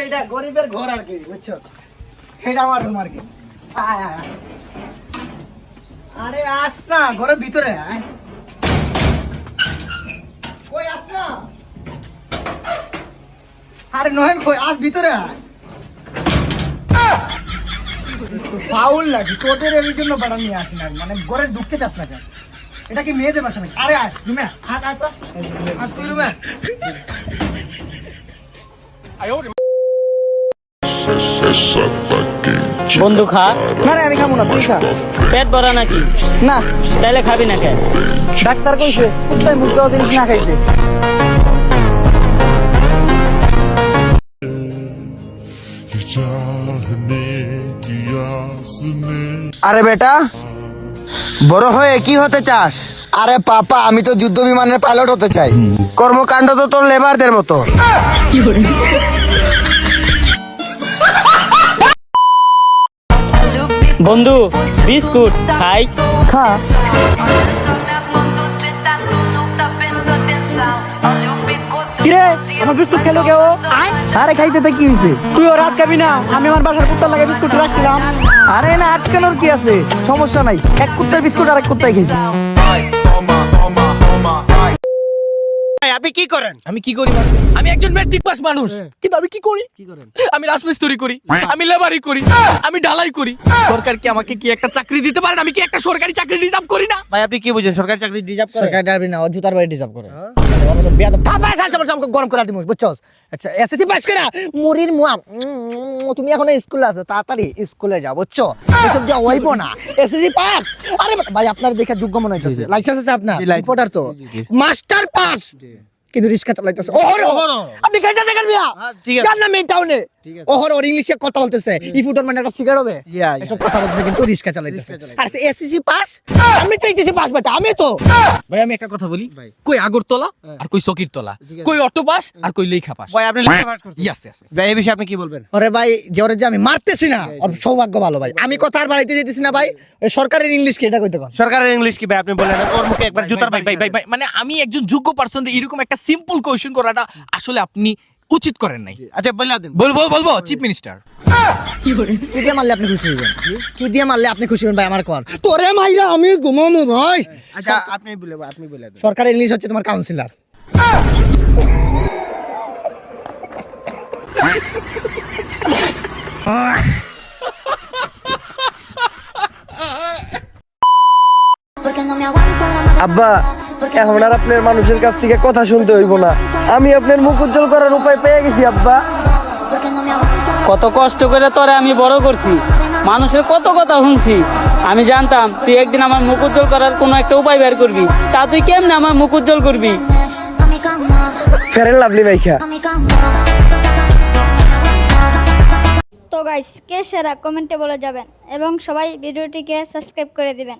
এটা গরিবের ঘর আর কি, বুঝছো? এটা আমার রুম আর কি। আরে আস না ঘরের ভিতরে, কই আস না। আরে নয় কই আস ভিতরে। ফাউল নাকি তোদের এর জন্য বাড়া নিয়ে আসি না, মানে ঘরে ঢুকতে চাস না কেন? এটা কি মেয়েদের বাসা নাকি? আরে আয় রুমে আয়, আয় তো তুই রুমে। বন্ধু খা। না রে আমি খাবো না, তুই খা। পেট ভরা নাকি? না। তাইলে খাবি না কেন? ডাক্তার কইছে কুত্তায় মুখ দেওয়া জিনিস না খাইছে। আরে বেটা, বড় হয়ে কি হতে চাস? আরে পাপা, আমি তো যুদ্ধ বিমানের পাইলট হতে চাই। কর্মকাণ্ড তো তোর লেবারদের মতো। বন্ধু বিস্কুট খাই। খা। কিরে আমার বিস্কুট খেলো কেউ? আরে খাইতে তো কি হয়েছে? তুইও রাত খাবি না? আমি আমার বাসার কুত্তার লাগে বিস্কুট রাখছিলাম। আরে না, আটকানোর কি আছে, সমস্যা নাই। এক কুত্তার বিস্কুট আর এক কুত্তায় খেয়েছি। আপনি কি করেন? আমি কি করি মানে? আমি একজন ম্যাট্রিক পাস মানুষ, কিন্তু আমি কি করি? আমি রাজমিস্ত্রি করি, আমি লেবারি করি, আমি ঢালাই করি। সরকার কি আমাকে কি একটা চাকরি দিতে পারেন? আমি কি একটা সরকারি চাকরি ডিজার্ভ করি না? ভাই আপনি কি বুঝেন সরকারি চাকরি ডিজার্ভ করে? সরকারি ডারবি না, ও জুতার বাড়ি ডিজার্ভ করে। ওর তো বেয়াদব থাপায় খালছে আমাকে গরম করে দিমু, বুঝছস? আচ্ছা এসএসসি পাস করা মুরির মুয়া, তুমি এখন স্কুলে আছো, তাড়াতাড়ি স্কুলে যাও, বুঝছো? এসব যা হইব না। SSC pass. আরে ভাই আপনার দেখে যোগ্য মনে হইছে। লাইসেন্স আছে আপনার? রিপোর্টার তো। Master pass. কিন্তু রিস্কা চালাইতেছে ওহরো। আপনি কেটে দেখেন মিয়া, জান না মেইন টাউনে ওহরো ইংলিশে কথা বলতেছে। ইফুটর মানে একটা সিগারেট হবে, এসব কথা বলতেছে, কিন্তু রিস্কা চালাইতেছে। আর এসএসসি পাস, আমি তো এসএসসি পাস বেটা, আমি তো। ভাই আমি একটা কথা বলি, কই আগরতলা আর কই সকিরতলা, কই অটো পাস আর কই লেখা পাস। ভাই আপনি লেখা পাস করছেন? Yes yes. ভাই এই বিষয়ে আপনি কি বলবেন? আরে ভাই জোরে যে আমি মারতেছি না, ওর সৌভাগ্য ভালো ভাই। আমি কথা আর বাড়াইতে দিতেছি না ভাই। ওই সরকারের ইংলিশ কি এটা কইতে কোন? সরকারের ইংলিশ কি ভাই আপনি বলেন? ওর মুখে একবার জুতার ভাই ভাই ভাই ভাই, মানে আমি একজন যোগ্য পারসন এরকম একটা সিম্পল কোয়েশ্চেন করাটা আসলে আপনি উচিত করেন নাই। আচ্ছা বলে দেন। বলবো চিফ মিনিস্টার। কি দিয়ে মারলে আপনি খুশি হবেন? কি দিয়ে মারলে আপনি খুশি হবেন ভাই আমার কোন? তোরে মাইরা আমি ঘুমামু ভাই। আচ্ছা আপনি বলে দেন। সরকারের ইংলিশ হচ্ছে তোমার কাউন্সিলর। আব্বা এখন আর আপনার মানুষের কাছ থেকে কথা শুনতে হইব না, আমি আপনার মুখ উজ্জ্বল করার উপায় পেয়ে গেছি আব্বা। কত কষ্ট করে তোরে আমি বড় করছি, মানুষের কত কথা শুনছি। আমি জানতাম তুই একদিন আমার মুখ উজ্জ্বল করার কোনো একটা উপায় বের করবি, তা তুই কেমনে আমার মুখ উজ্জ্বল করবি? ফেরেন লাভলি ভাইখা। তো গাইস, কে সেরা কমেন্টে বলে যাবেন এবং সবাই ভিডিওটিকে সাবস্ক্রাইব করে দিবেন।